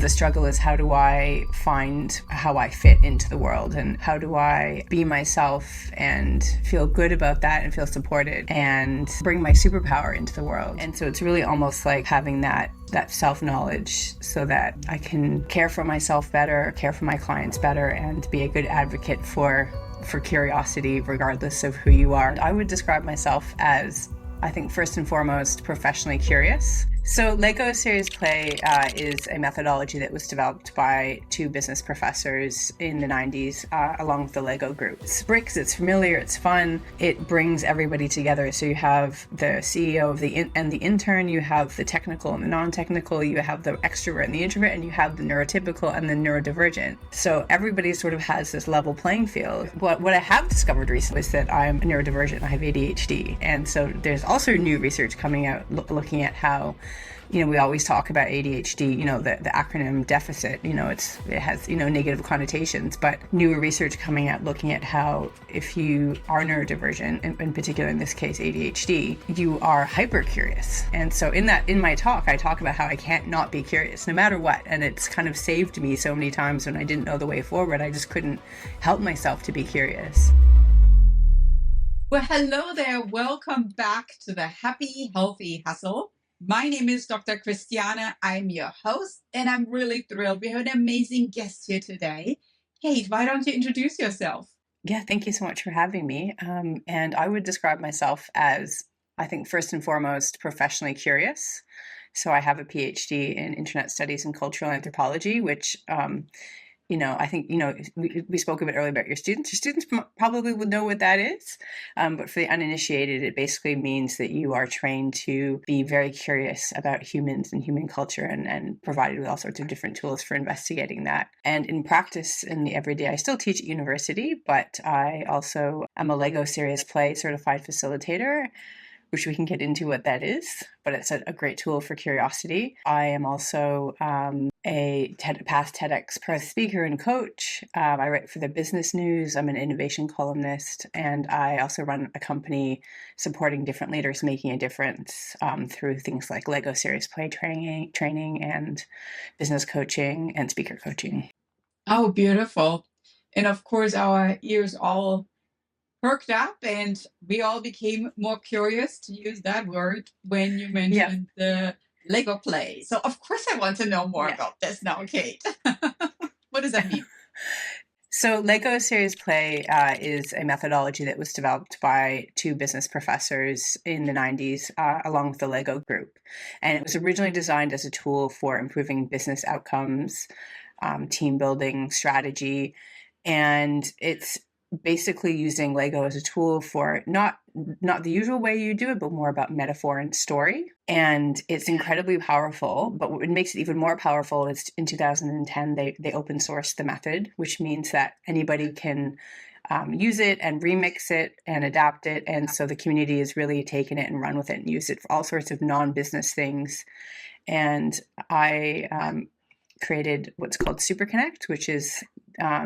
The struggle is, how do I find how I fit into the world, and how do I be myself and feel good about that and feel supported and bring my superpower into the world. And so it's really almost like having that self-knowledge so that I can care for myself better, care for my clients better, and be a good advocate for curiosity regardless of who you are. I would describe myself as, I think, first and foremost, professionally curious. So Lego Serious Play is a methodology that was developed by two business professors in the 90s along with the Lego group. It's bricks, it's familiar, it's fun, it brings everybody together. So you have the CEO and the intern, you have the technical and the non-technical, you have the extrovert and the introvert, and you have the neurotypical and the neurodivergent. So everybody sort of has this level playing field. What I have discovered recently is that I'm neurodivergent, I have ADHD. And so there's also new research coming out looking at how, we always talk about ADHD, the acronym deficit, it has, negative connotations, but newer research coming out looking at how if you are neurodivergent, in particular in this case ADHD, you are hyper curious. And so in my talk, I talk about how I can't not be curious no matter what. And it's kind of saved me so many times when I didn't know the way forward. I just couldn't help myself to be curious. Well, hello there. Welcome back to the Happy Healthy Hustle. My name is Dr. Christiana. I'm your host, and I'm really thrilled. We have an amazing guest here today. Kate, why don't you introduce yourself? Yeah, thank you so much for having me. And I would describe myself as, I think, first and foremost, professionally curious. So I have a PhD in Internet Studies and Cultural Anthropology, which I think, we spoke a bit earlier about your students. Your students probably would know what that is. But for the uninitiated, it basically means that you are trained to be very curious about humans and human culture and provided with all sorts of different tools for investigating that. And in practice, in the everyday, I still teach at university, but I also am a Lego Serious Play certified facilitator, which we can get into what that is, but it's a great tool for curiosity. I am also a past TEDx Perth speaker and coach. I write for the Business News. I'm an innovation columnist, and I also run a company supporting different leaders making a difference through things like Lego Serious Play training and business coaching and speaker coaching. Oh, beautiful. And of course, our ears all perked up and we all became more curious, to use that word, when you mentioned the Lego play. So of course I want to know more about this now, Kate. What does that mean? So Lego Serious Play is a methodology that was developed by two business professors in the 90s along with the Lego group. And it was originally designed as a tool for improving business outcomes, team building, strategy, and it's basically using Lego as a tool for not the usual way you do it, but more about metaphor and story. And it's incredibly powerful, but what makes it even more powerful is in 2010, they open sourced the method, which means that anybody can use it and remix it and adapt it. And so the community has really taken it and run with it and used it for all sorts of non-business things. And I created what's called superconnect, which is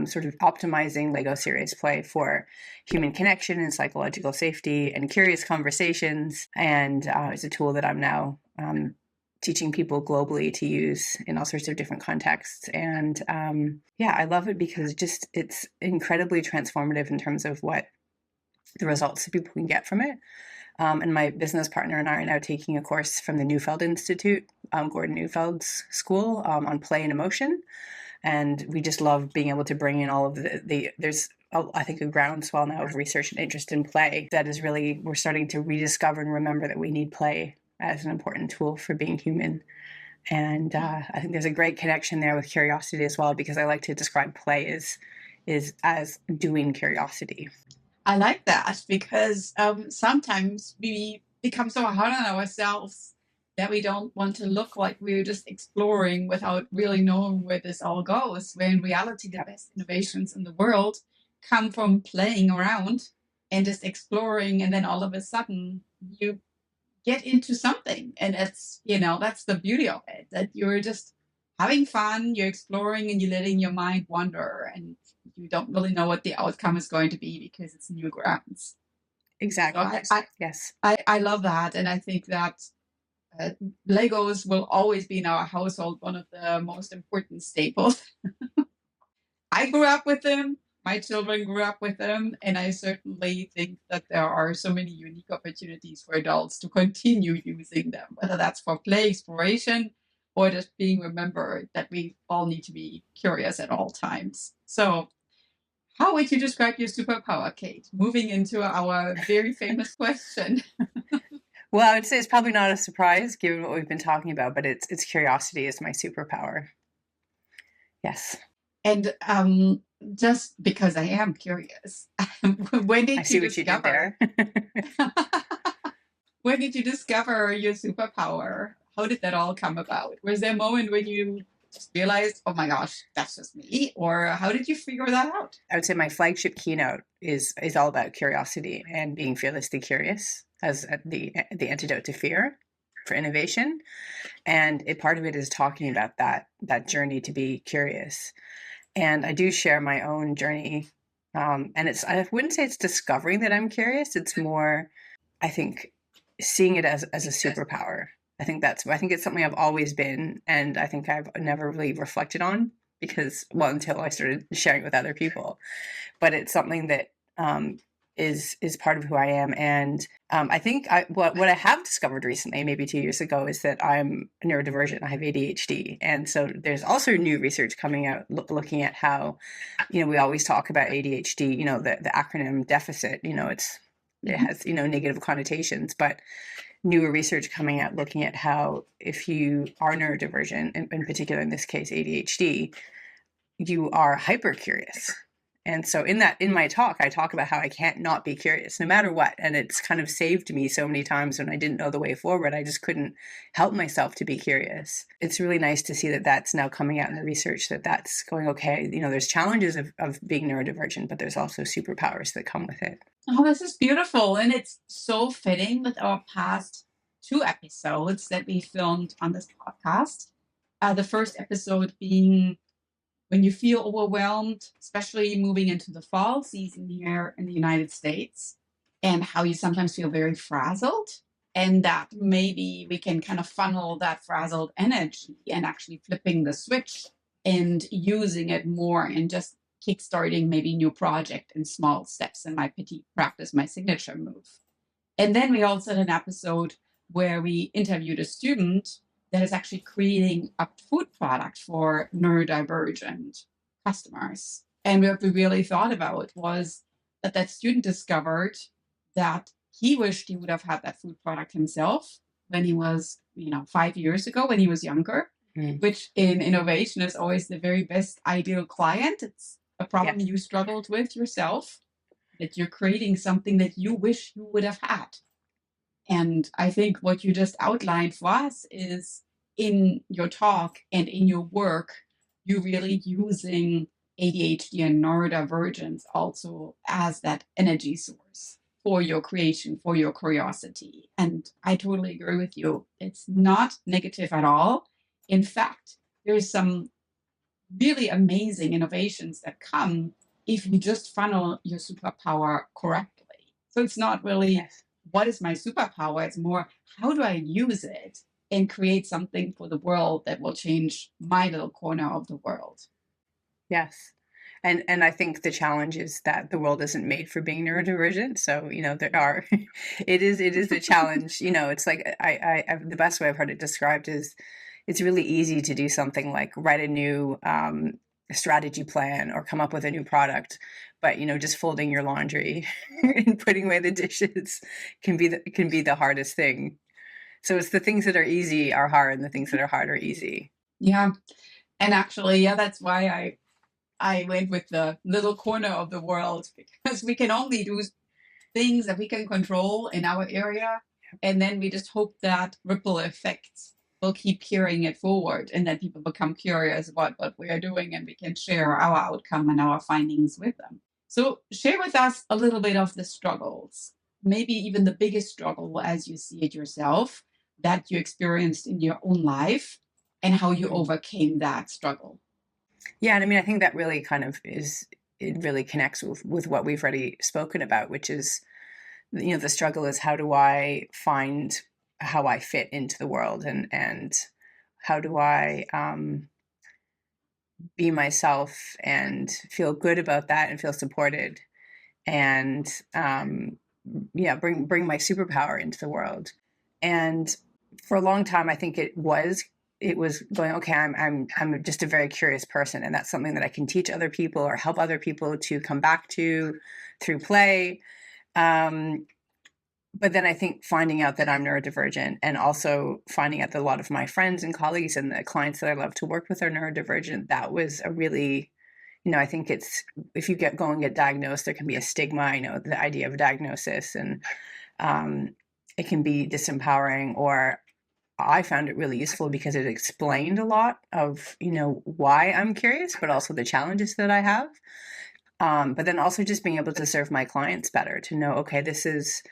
sort of optimizing Lego Serious Play for human connection and psychological safety and curious conversations. And it's a tool that I'm now teaching people globally to use in all sorts of different contexts. And I love it because it's incredibly transformative in terms of what the results that people can get from it. And my business partner and I are now taking a course from the Neufeld Institute, Gordon Neufeld's school, on play and emotion. And we just love being able to bring in all of there's, I think, a groundswell now of research and interest in play that is really, we're starting to rediscover and remember that we need play as an important tool for being human. And I think there's a great connection there with curiosity as well, because I like to describe play as doing curiosity. I like that because sometimes we become so hard on ourselves that we don't want to look like we're just exploring without really knowing where this all goes, where in reality the best innovations in the world come from playing around and just exploring, and then all of a sudden you get into something. And that's the beauty of it, that you're just having fun, you're exploring, and you're letting your mind wander, and you don't really know what the outcome is going to be because it's new grounds. Exactly. So yes. I love that. And I think that Legos will always be in our household one of the most important staples. I grew up with them. My children grew up with them. And I certainly think that there are so many unique opportunities for adults to continue using them, whether that's for play, exploration, or just being remembered that we all need to be curious at all times. So, how would you describe your superpower, Kate? Moving into our very famous question. Well, I would say it's probably not a surprise given what we've been talking about, but it's curiosity is my superpower. Yes. And just because I am curious, when did I see you what you did discover? there. When did you discover your superpower? How did that all come about? Was there a moment when you just realized, oh my gosh, that's just me? Or how did you figure that out? I would say my flagship keynote is all about curiosity and being fearlessly curious as the antidote to fear for innovation. And part of it is talking about that journey to be curious. And I do share my own journey. And I wouldn't say it's discovering that I'm curious. It's more, I think, seeing it as a superpower. I think it's something I've always been, and I think I've never really reflected on until I started sharing it with other people. But it's something that is part of who I am. And I think what I have discovered recently, maybe 2 years ago, is that I'm neurodivergent. I have ADHD. And so there's also new research coming out looking at how, we always talk about ADHD, the acronym deficit, it has, negative connotations, but newer research coming out looking at how if you are neurodivergent, in particular in this case ADHD, you are hyper curious. And so in my talk, I talk about how I can't not be curious no matter what. And it's kind of saved me so many times when I didn't know the way forward. I just couldn't help myself to be curious. It's really nice to see that that's now coming out in the research, that's going, okay, there's challenges of being neurodivergent, but there's also superpowers that come with it. Oh, this is beautiful. And it's so fitting with our past 2 episodes that we filmed on this podcast. The first episode being when you feel overwhelmed, especially moving into the fall season here in the United States, and how you sometimes feel very frazzled, and that maybe we can kind of funnel that frazzled energy and actually flipping the switch and using it more and just kickstarting maybe new project in small steps in my petite practice, my signature move. And then we also had an episode where we interviewed a student that is actually creating a food product for neurodivergent customers. And what we really thought about was that student discovered that he wished he would have had that food product himself when he was, 5 years ago, when he was younger, which in innovation is always the very best ideal client. It's a problem you struggled with yourself, that you're creating something that you wish you would have had. And I think what you just outlined for us is in your talk and in your work, you're really using ADHD and neurodivergence also as that energy source for your creation, for your curiosity. And I totally agree with you. It's not negative at all. In fact, there's some really amazing innovations that come if you just funnel your superpower correctly. So it's not really what is my superpower? It's more, how do I use it and create something for the world that will change my little corner of the world? Yes. And I think the challenge is that the world isn't made for being neurodivergent. So, it is a challenge. It's like the best way I've heard it described is it's really easy to do something like write a new strategy plan or come up with a new product. But, just folding your laundry and putting away the dishes can be the hardest thing. So it's the things that are easy are hard and the things that are hard are easy. Yeah. And actually, that's why I went with the little corner of the world, because we can only do things that we can control in our area. And then we just hope that ripple effects will keep carrying it forward and that people become curious about what we are doing and we can share our outcome and our findings with them. So share with us a little bit of the struggles, maybe even the biggest struggle as you see it yourself that you experienced in your own life and how you overcame that struggle. Yeah, and I think that really kind of it really connects with what we've already spoken about, which is, the struggle is how do I find how I fit into the world, and how do I be myself and feel good about that and feel supported, and yeah, bring my superpower into the world. And for a long time, I think it was going, okay, I'm just a very curious person, and that's something that I can teach other people or help other people to come back to through play. But then I think finding out that I'm neurodivergent, and also finding out that a lot of my friends and colleagues and the clients that I love to work with are neurodivergent, that was a really, I think it's, if you go and get diagnosed, there can be a stigma. I know the idea of a diagnosis, and it can be disempowering, or I found it really useful because it explained a lot of, why I'm curious, but also the challenges that I have. But then also just being able to serve my clients better, to know, okay, this is,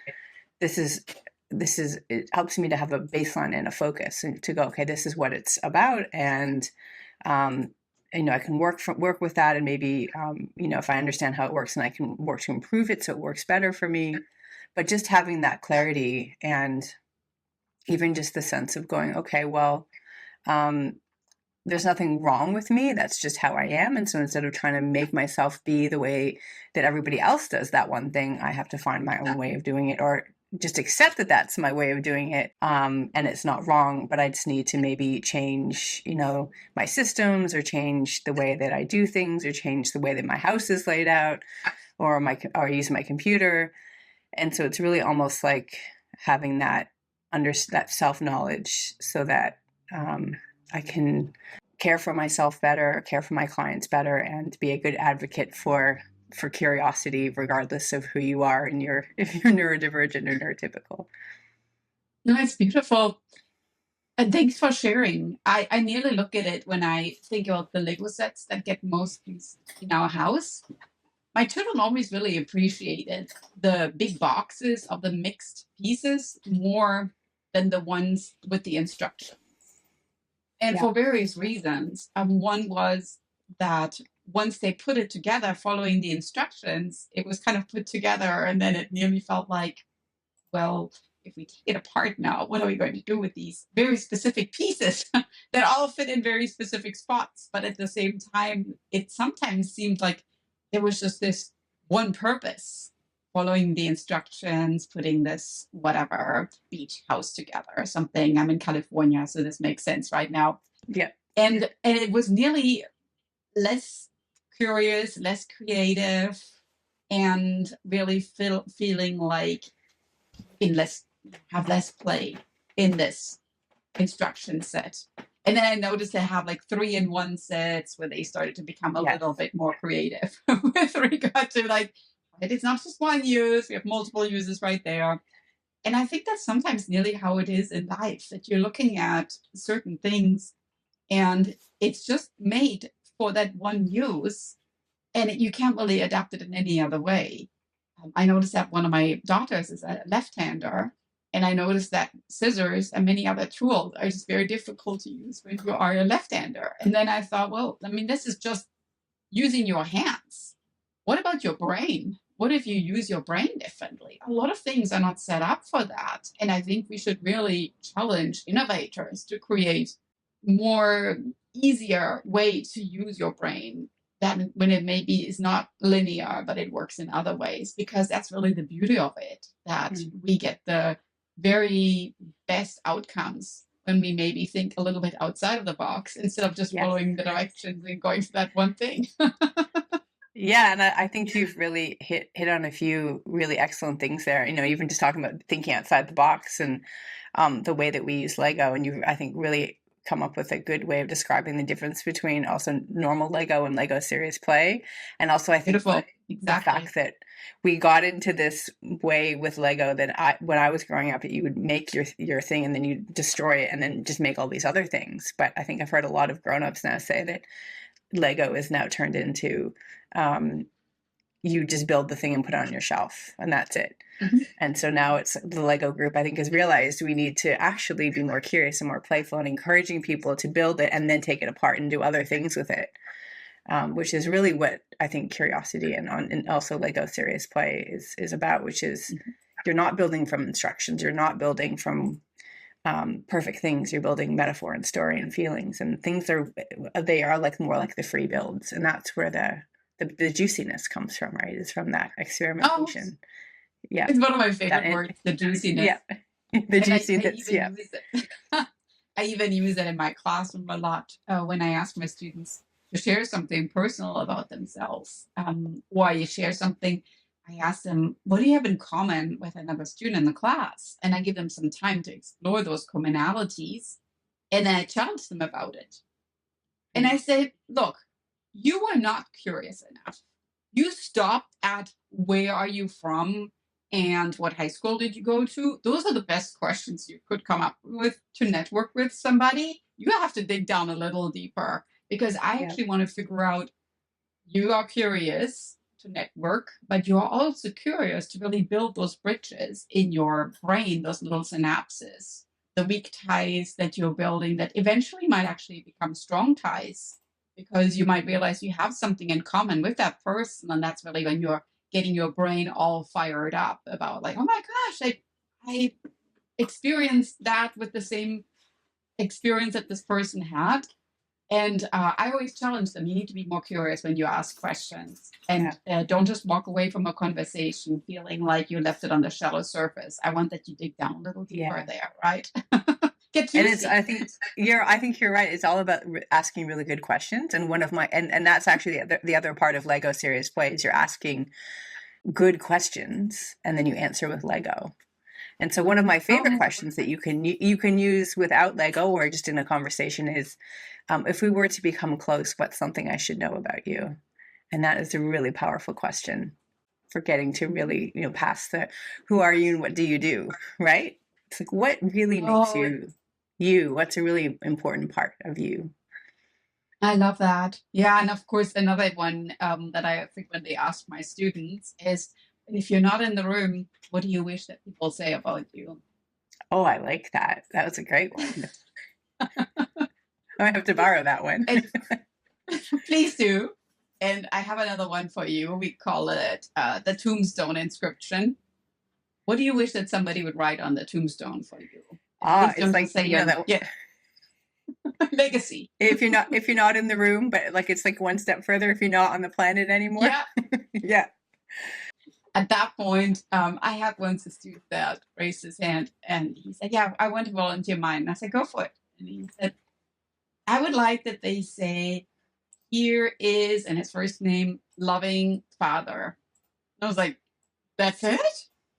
it helps me to have a baseline and a focus, and to go, okay, this is what it's about. And, I can work with that, and maybe, if I understand how it works, and I can work to improve it so it works better for me. But just having that clarity, and even just the sense of going, okay, well, there's nothing wrong with me. That's just how I am. And so instead of trying to make myself be the way that everybody else does that one thing, I have to find my own way of doing it, or just accept that that's my way of doing it. And it's not wrong, but I just need to maybe change, my systems, or change the way that I do things, or change the way that my house is laid out, or use my computer. And so it's really almost like having that self-knowledge, so that I can care for myself better, care for my clients better, and be a good advocate for curiosity, regardless of who you are, and if you're neurodivergent or neurotypical. No, it's beautiful. And thanks for sharing. I nearly look at it when I think about the Lego sets that get most used in our house. My children always really appreciated the big boxes of the mixed pieces more than the ones with the instructions. And for various reasons. One was that once they put it together following the instructions, it was kind of put together, and then it nearly felt like, well, if we take it apart now, what are we going to do with these very specific pieces that all fit in very specific spots? But at the same time, it sometimes seemed like there was just this one purpose, following the instructions, putting this whatever beach house together or something. I'm in California, so this makes sense right now. Yeah. And it was nearly less curious, less creative, and really feeling like have less play in this instruction set. And then I noticed they have like 3-in-1 sets where they started to become a little bit more creative with regard to like, it's not just one use, we have multiple uses right there. And I think that's sometimes nearly how it is in life, that you're looking at certain things and it's just made for that one use, and you can't really adapt it in any other way. I noticed that one of my daughters is a left-hander, and I noticed that scissors and many other tools are just very difficult to use when you are a left-hander. And then I thought, well, I mean, this is just using your hands. What about your brain? What if you use your brain differently? A lot of things are not set up for that. And I think we should really challenge innovators to create more easier way to use your brain, that when it maybe is not linear, but it works in other ways, because that's really the beauty of it, that we get the very best outcomes when we maybe think a little bit outside of the box, instead of just following the directions and going for that one thing. Yeah, and I think you've really hit on a few really excellent things there. Even just talking about thinking outside the box, and the way that we use Lego, and I think, really come up with a good way of describing the difference between also normal Lego and Lego serious play. And also, I think the fact that we got into this way with Lego, that when I was growing up, you would make your thing and then you destroy it and then just make all these other things. But I think I've heard a lot of grown-ups now say that Lego is now turned into, you just build the thing and put it on your shelf, and that's it. Mm-hmm. And so now it's the Lego group, I think, has realized we need to actually be more curious and more playful, and encouraging people to build it and then take it apart and do other things with it, which is really what I think curiosity and also Lego serious play is about, which is, you're not building from instructions. You're not building from perfect things. You're building metaphor and story and feelings, and they are like more like the free builds, and that's where the juiciness comes from, right? Is from that Oh, experimentation. Yeah, it's one of my that favorite words, the juiciness. yeah, the And I juiciness. even Yeah, use it. I even use it in my classroom a lot when I ask my students to share something personal about themselves. Or you share something, I ask them, what do you have in common with another student in the class? And I give them some time to explore those commonalities. And then I challenge them about it. And I say, look, you were not curious enough. You stopped at where are you from and what high school did you go to? Those are the best questions you could come up with to network with somebody. You have to dig down a little deeper because I yeah, actually want to figure out you are curious to network, but you are also curious to really build those bridges in your brain, those little synapses, the weak ties that you're building that eventually might actually become strong ties because you might realize you have something in common with that person. And that's really when you're getting your brain all fired up about like, oh my gosh, I experienced that with the same experience that this person had. And I always challenge them. You need to be more curious when you ask questions, yeah. and don't just walk away from a conversation feeling like you left it on the shallow surface. I want that you dig down a little deeper Yeah. there, right? Get And it's, juicy. I think you're right. It's all about asking really good questions. And one of my, and that's actually the other part of Lego serious play is you're asking good questions and then you answer with Lego. And so one of my favorite Oh, questions that you can use without Lego or just in a conversation is, if we were to become close, what's something I should know about you? And that is a really powerful question for getting to really, past the who are you and what do you do, right? It's like what really makes oh, you you? What's a really important part of you? I love that. Yeah, and of course, another one that I frequently ask my students is, if you're not in the room, what do you wish that people say about you? Oh, I like that. That was a great one. I have to borrow that one. And please do. And I have another one for you. We call it the tombstone inscription. What do you wish that somebody would write on the tombstone for you? And please It's don't just like, say that yeah, legacy. if you're not in the room, but like it's like one step further if you're not on the planet anymore. Yeah. Yeah. At that point, I had once a student that raised his hand and he said, yeah, I want to volunteer mine. And I said, go for it. And he said, I would like that they say, here is, and his first name, loving father. And I was like, that's it?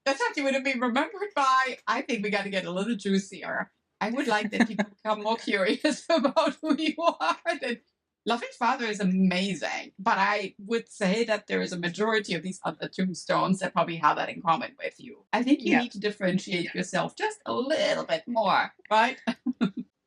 That's what you would be remembered by? I think we got to get a little juicier. I would like that people become more curious about who you are. That loving father is amazing, but I would say that there is a majority of these other tombstones that probably have that in common with you. I think you Yeah. need to differentiate yourself just a little bit more, right?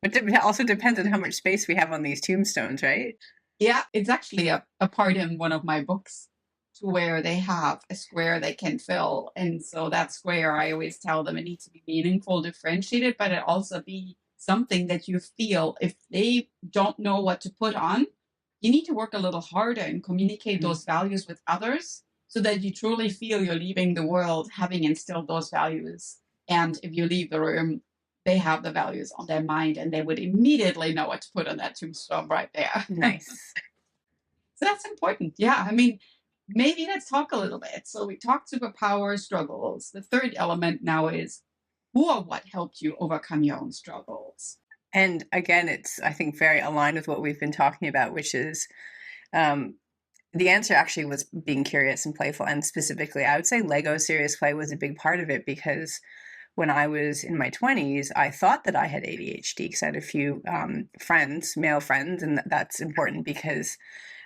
But it also depends on how much space we have on these tombstones, right? Yeah, it's actually a part in one of my books to where they have a square they can fill. And so that square, I always tell them it needs to be meaningful, differentiated, but it also be something that you feel if they don't know what to put on, you need to work a little harder and communicate those values with others so that you truly feel you're leaving the world having instilled those values. And if you leave the room, they have the values on their mind and they would immediately know what to put on that tombstone right there. Nice. So that's important. Yeah. I mean, maybe let's talk a little bit. So we talked superpower struggles. The third element now is who or what helped you overcome your own struggles? And again, it's, I think, very aligned with what we've been talking about, which is the answer actually was being curious and playful. And specifically, I would say Lego serious play was a big part of it because when I was in my 20s, I thought that I had ADHD because I had a few friends, male friends, and that's important because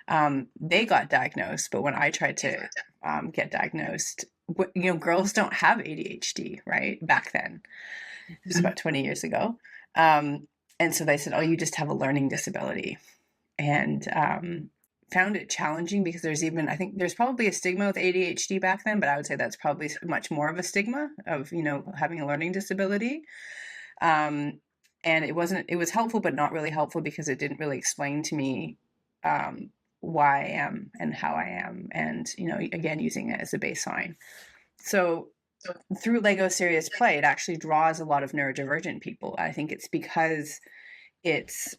they got diagnosed. But when I tried to get diagnosed, girls don't have ADHD, right? Back then, just about 20 years ago. And so they said, oh, you just have a learning disability. And found it challenging because I think there's probably a stigma with ADHD back then, but I would say that's probably much more of a stigma of, having a learning disability. And it was helpful, but not really helpful because it didn't really explain to me why I am and how I am. And, again, using it as a baseline. So through Lego Serious Play, it actually draws a lot of neurodivergent people. I think it's it's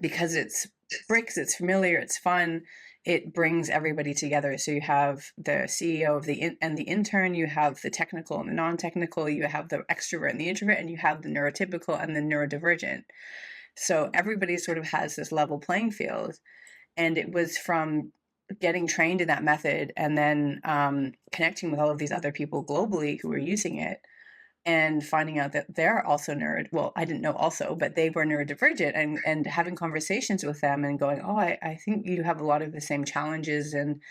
because it's bricks, it's familiar, it's fun. It brings everybody together. So you have the CEO of and the intern, you have the technical and the non-technical, you have the extrovert and the introvert, and you have the neurotypical and the neurodivergent. So everybody sort of has this level playing field. And it was from getting trained in that method and then connecting with all of these other people globally who were using it and finding out that they're also well, I didn't know also, but they were neurodivergent, and having conversations with them and going, oh, I think you have a lot of the same challenges and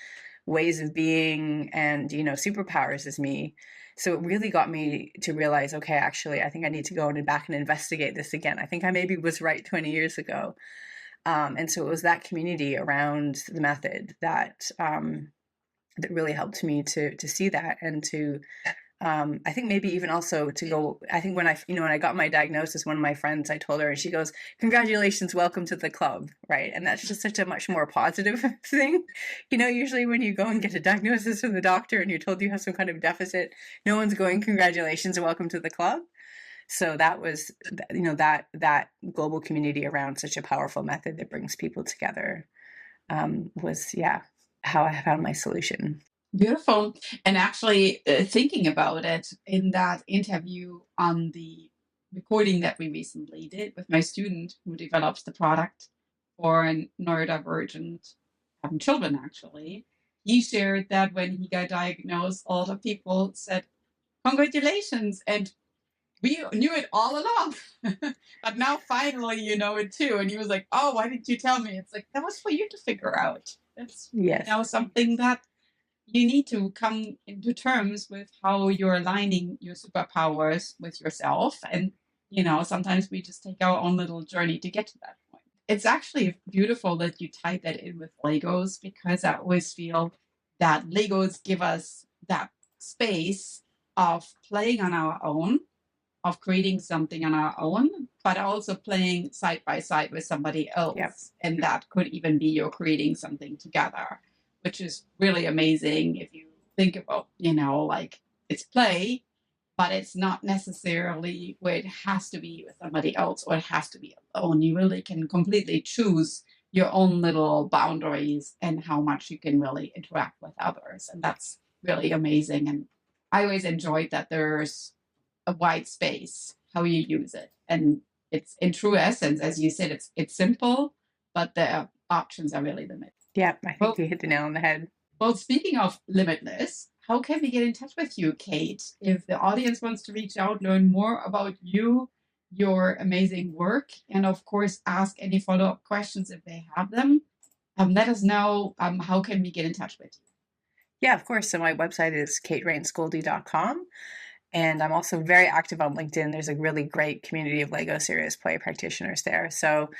ways of being and, superpowers as me. So it really got me to realize, okay, actually, I think I need to go back and investigate this again. I think I maybe was right 20 years ago. And so it was that community around the method that that really helped me to see that, and to I think maybe even also to go. I think when I got my diagnosis, one of my friends, I told her, and she goes, "Congratulations, welcome to the club," right? And that's just such a much more positive thing. Usually when you go and get a diagnosis from the doctor and you're told you have some kind of deficit, no one's going, "Congratulations and welcome to the club." So that was, that global community around such a powerful method that brings people together was, how I found my solution. Beautiful. And actually, thinking about it in that interview on the recording that we recently did with my student who develops the product for neurodivergent children, actually, he shared that when he got diagnosed, a lot of people said, "Congratulations." And we knew it all along. But now finally you know it too. And he was like, "Oh, why didn't you tell me?" It's like, that was for you to figure out. That's Yes. something that you need to come into terms with how you're aligning your superpowers with yourself. And, sometimes we just take our own little journey to get to that point. It's actually beautiful that you tied that in with Legos, because I always feel that Legos give us that space of playing on our own, of creating something on our own, but also playing side by side with somebody else. Yep. And that could even be you're creating something together, which is really amazing if you think about, like, it's play, but it's not necessarily where it has to be with somebody else or it has to be alone. You really can completely choose your own little boundaries and how much you can really interact with others. And that's really amazing. And I always enjoyed that there's a wide space, how you use it. And it's, in true essence, as you said, it's simple, but the options are really limited. Yeah, I think you hit the nail on the head. Well, speaking of limitless, how can we get in touch with you, Kate? If the audience wants to reach out, learn more about you, your amazing work, and of course, ask any follow-up questions if they have them, let us know, how can we get in touch with you? Yeah, of course. So my website is Raynes-Goldie.com. And I'm also very active on LinkedIn. There's a really great community of Lego Serious Play practitioners there. So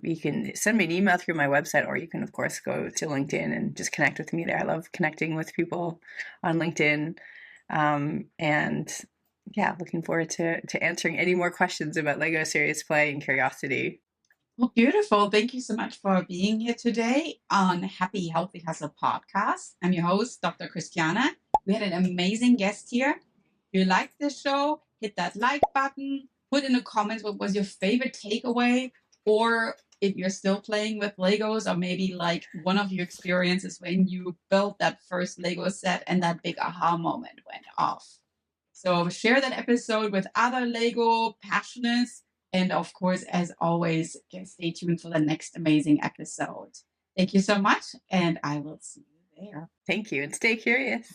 you can send me an email through my website, or you can, of course, go to LinkedIn and just connect with me there. I love connecting with people on LinkedIn. And yeah, looking forward to answering any more questions about Lego Serious Play and curiosity. Well, beautiful. Thank you so much for being here today on Happy Healthy Hustle podcast. I'm your host, Dr. Christiana. We had an amazing guest here. If you liked this show, hit that like button, put in the comments what was your favorite takeaway, or if you're still playing with Legos, or maybe like one of your experiences when you built that first Lego set and that big aha moment went off. So share that episode with other Lego passionates. And of course, as always, stay tuned for the next amazing episode. Thank you so much, and I will see you there. Thank you, and stay curious.